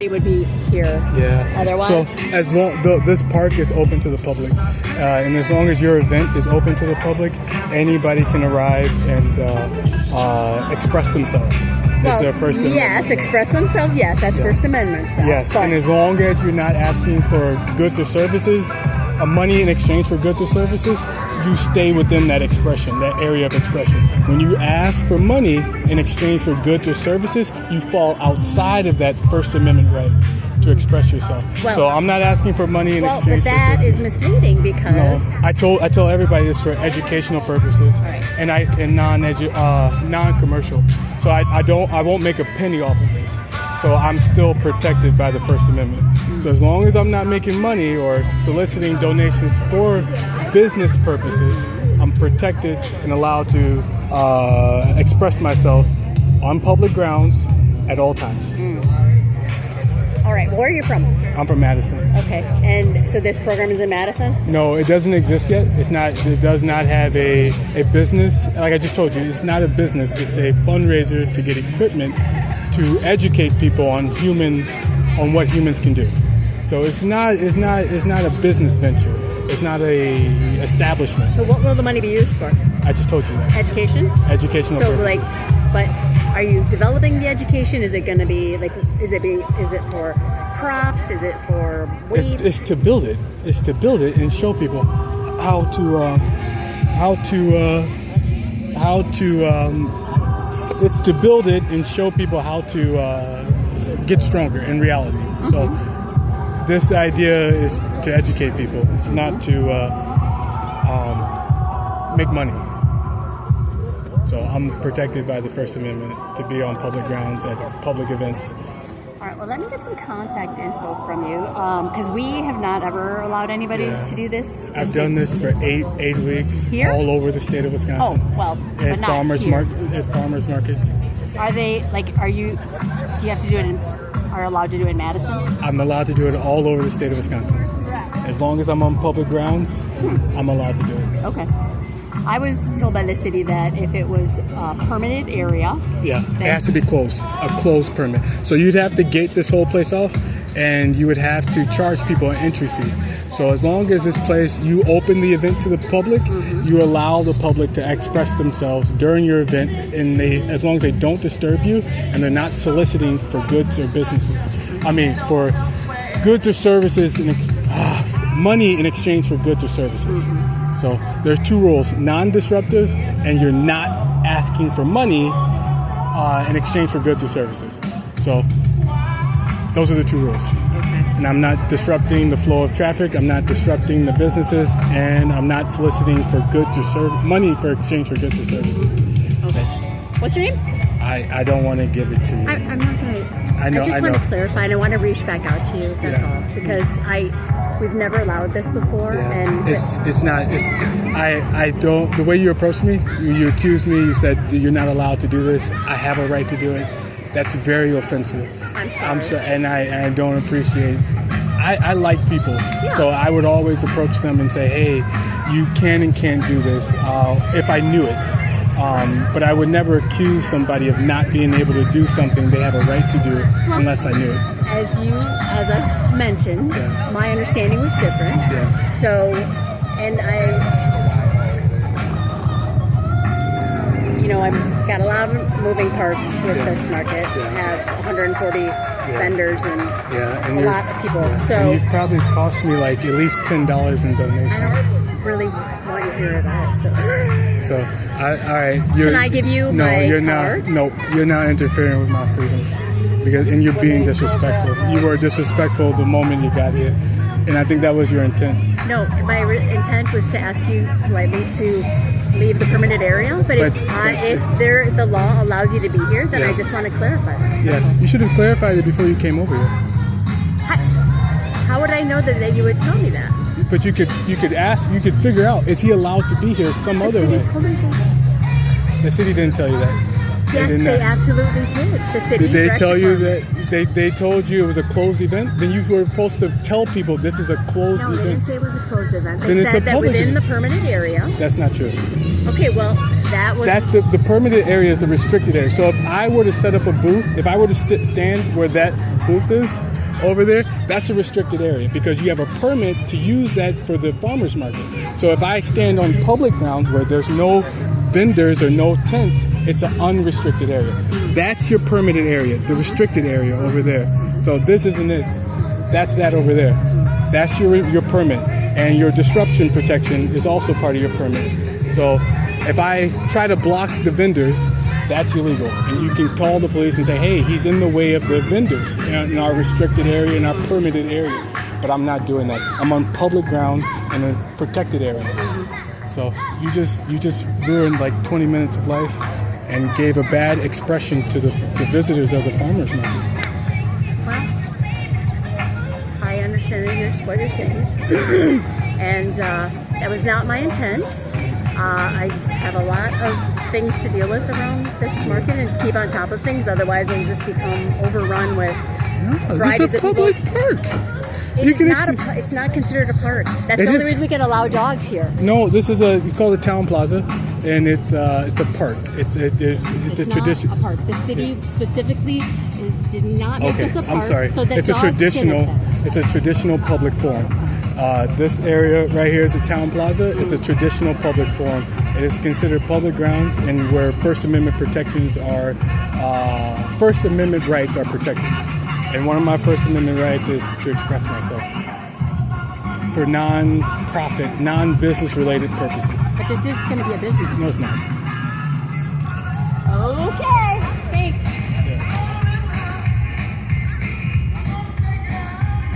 It would be here. Yeah. Otherwise, so as long this park is open to the public, and as long as your event is open to the public, anybody can arrive and express themselves. well, Their First yes, Amendment. express themselves. Yes, that's First Amendment stuff. Yes, but and as long as you're not asking for goods or services, money in exchange for goods or services, you stay within that expression, that area of expression. When you ask for money in exchange for goods or services, you fall outside of that First Amendment right to express yourself. Well, so I'm not asking for money in exchange but that for is goods. misleading because No, I tell everybody this for educational purposes, Right. and non-commercial. So I won't make a penny off of this. So I'm still protected by the First Amendment. So as long as I'm not making money or soliciting donations for business purposes, I'm protected and allowed to express myself on public grounds at all times. All right, where are you from? I'm from Madison. Okay, and so this program is in Madison? No, it doesn't exist yet. It does not have a business. Like I just told you, it's not a business. It's a fundraiser to get equipment to educate people on what humans can do. So it's not a business venture. It's not a establishment. So what will the money be used for? I just told you that. Education? Educational So purpose. but are you developing the education? Is it going to be like, is it for crops? Is it for weeds? It's to build it. It's to build it and show people it's to build it and show people how to get stronger in reality. So this idea is to educate people. It's not to make money. So I'm protected by the First Amendment to be on public grounds at public events. All right, well, let me get some contact info from you because we have not ever allowed anybody to do this. I've done this for eight weeks Here? all over the state of Wisconsin. Oh, well, but at not farmers here. at farmers markets. Are they, like, do you have to do it are allowed to do it in Madison? I'm allowed to do it all over the state of Wisconsin. As long as I'm on public grounds, I'm allowed to do it. Okay. I was told by the city that if it was a permitted area... Yeah, it has to be closed, a closed permit. So you'd have to gate this whole place off, and you would have to charge people an entry fee. So as long as this place, you open the event to the public, you allow the public to express themselves during your event, and as long as they don't disturb you, and they're not soliciting for goods or businesses. I mean, for goods or services, money in exchange for goods or services. So there's two rules: non-disruptive, and you're not asking for money in exchange for goods or services. So those are the two rules. And I'm not disrupting the flow of traffic. I'm not disrupting the businesses, and I'm not soliciting for goods or money for exchange for goods or services. Okay. What's your name? I don't want to give it to you. I'm not going to... I know. I just want to clarify, and I want to reach back out to you, that's all. Because we've never allowed this before. Yeah. And it's not. I don't. The way you approached me, you accused me. You said you're not allowed to do this. I have a right to do it. That's very offensive. I'm sorry, and I don't appreciate. I like people, so I would always approach them and say, "Hey, you can and can't do this." If I knew it. But I would never accuse somebody of not being able to do something they have a right to do unless I knew it. As I've mentioned, my understanding was different. Yeah. So, and I've got a lot of moving parts with this market. I have 140 vendors and a lot of people. So and you've probably cost me like at least $10 in donations. I don't really want you to hear that. So, all right. Can I give you my card? No, you're not interfering with my freedoms. And you're being disrespectful. You were disrespectful the moment you got here. And I think that was your intent. No, my intent was to ask you, do I need to leave the permitted area? But if the law allows you to be here, then I just want to clarify that. Yeah, you should have clarified it before you came over here. How would I know that you would tell me that? But you could ask, you could figure out, is he allowed to be here some other way? The city told me that. The city didn't tell you that. Yes, they absolutely did. The city. Did they tell you that they told you it was a closed event? Then you were supposed to tell people this is a closed event. No, they didn't say it was a closed event. Then They it's said a that public within event. the permitted area. That's not true. Okay, well, that was That's the permitted area is the restricted area. So if I were to set up a booth, if I were to stand where that booth is over there, that's a restricted area because you have a permit to use that for the farmers market. So if I stand on public ground where there's no vendors or no tents, it's an unrestricted area. That's your permitted area, the restricted area over there. So this isn't it. That's that over there. That's your permit. And your disruption protection is also part of your permit. So if I try to block the vendors, that's illegal. And you can call the police and say, hey, he's in the way of the vendors in our restricted area, in our permitted area. But I'm not doing that. I'm on public ground in a protected area. So you just ruined like 20 minutes of life and gave a bad expression to the visitors of the farmers market. Well, I understand what you're saying. And that was not my intent. I have a lot of things to deal with around this market and to keep on top of things. Otherwise, it'll just become overrun with varieties It's a public park. It's not considered a park. That's the only reason we can allow dogs here. No, this is it's called a town plaza, and it's a park. It's a tradition. Not a park. The city specifically did not make this a park. I'm sorry. So that It's a traditional public forum. This area right here is a town plaza. It's a traditional public forum. It is considered public grounds, and where First Amendment protections are, First Amendment rights are protected. And one of my First Amendment rights is to express myself for non-profit, non-business related purposes. But this is going to be a business. No, it's not.